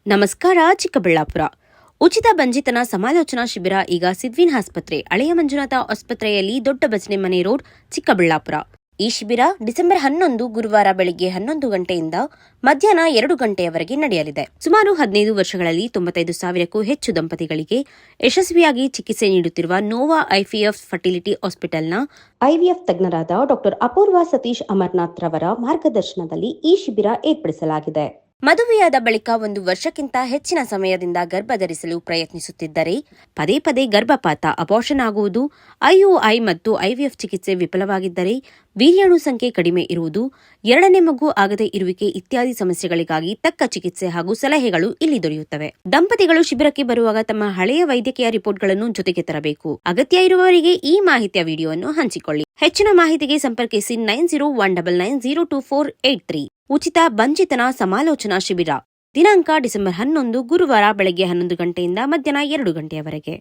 ನಮಸ್ಕಾರ. ಚಿಕ್ಕಬಳ್ಳಾಪುರ ಉಚಿತ ಬಂಜಿತನ ಸಮಾಲೋಚನಾ ಶಿಬಿರ ಈಗ ಸಿದ್ವಿನ್ ಆಸ್ಪತ್ರೆ, ಹಳೆಯ ಮಂಜುನಾಥ ಆಸ್ಪತ್ರೆಯಲ್ಲಿ ದೊಡ್ಡ ಬಜನೆ ಮನೆ ರೋಡ್, ಚಿಕ್ಕಬಳ್ಳಾಪುರ. ಈ ಶಿಬಿರ ಡಿಸೆಂಬರ್ 11 ಗುರುವಾರ ಬೆಳಗ್ಗೆ 11 ಗಂಟೆಯಿಂದ ಮಧ್ಯಾಹ್ನ 2 ಗಂಟೆಯವರೆಗೆ ನಡೆಯಲಿದೆ. ಸುಮಾರು 15 ವರ್ಷಗಳಲ್ಲಿ 95,000ಕ್ಕೂ ಹೆಚ್ಚು ದಂಪತಿಗಳಿಗೆ ಯಶಸ್ವಿಯಾಗಿ ಚಿಕಿತ್ಸೆ ನೀಡುತ್ತಿರುವ ನೋವಾ ಐವಿಎಫ್ ಫರ್ಟಿಲಿಟಿ ಹಾಸ್ಪಿಟಲ್ನ ಐವಿಎಫ್ ತಜ್ಞರಾದ ಡಾ ಅಪೂರ್ವ ಸತೀಶ್ ಅಮರನಾಥ್ ರವರ ಮಾರ್ಗದರ್ಶನದಲ್ಲಿ ಈ ಶಿಬಿರ ಏರ್ಪಡಿಸಲಾಗಿದೆ. ಮದುವೆಯಾದ ಬಳಿಕ 1 ವರ್ಷಕ್ಕಿಂತ ಹೆಚ್ಚಿನ ಸಮಯದಿಂದ ಗರ್ಭ ಧರಿಸಲು ಪ್ರಯತ್ನಿಸುತ್ತಿದ್ದರೆ, ಪದೇ ಪದೇ ಗರ್ಭಪಾತ, ಅಬಾರ್ಷನ್ ಆಗುವುದು, ಐಯುಐ ಮತ್ತು ಐವಿಎಫ್ ಚಿಕಿತ್ಸೆ ವಿಫಲವಾಗಿದ್ದರೆ, ವೀರ್ಯಾಣು ಸಂಖ್ಯೆ ಕಡಿಮೆ ಇರುವುದು, ಎರಡನೇ ಮಗು ಆಗದೇ ಇರುವಿಕೆ ಇತ್ಯಾದಿ ಸಮಸ್ಯೆಗಳಿಗಾಗಿ ತಕ್ಕ ಚಿಕಿತ್ಸೆ ಹಾಗೂ ಸಲಹೆಗಳು ಇಲ್ಲಿ ದೊರೆಯುತ್ತವೆ. ದಂಪತಿಗಳು ಶಿಬಿರಕ್ಕೆ ಬರುವಾಗ ತಮ್ಮ ಹಳೆಯ ವೈದ್ಯಕೀಯ ರಿಪೋರ್ಟ್ಗಳನ್ನು ಜೊತೆಗೆ ತರಬೇಕು. ಅಗತ್ಯ ಇರುವವರಿಗೆ ಈ ಮಾಹಿತಿಯ ವಿಡಿಯೋವನ್ನು ಹಂಚಿಕೊಳ್ಳಿ. ಹೆಚ್ಚಿನ ಮಾಹಿತಿಗೆ ಸಂಪರ್ಕಿಸಿ 9019902483. ಉಚಿತ ಬಂಜಿತನ ಸಮಾಲೋಚನಾ ಶಿಬಿರ. ದಿನಾಂಕ ಡಿಸೆಂಬರ್ 11 ಗುರುವಾರ ಬೆಳಗ್ಗೆ 11 ಗಂಟೆಯಿಂದ ಮಧ್ಯಾಹ್ನ 2 ಗಂಟೆಯವರೆಗೆ.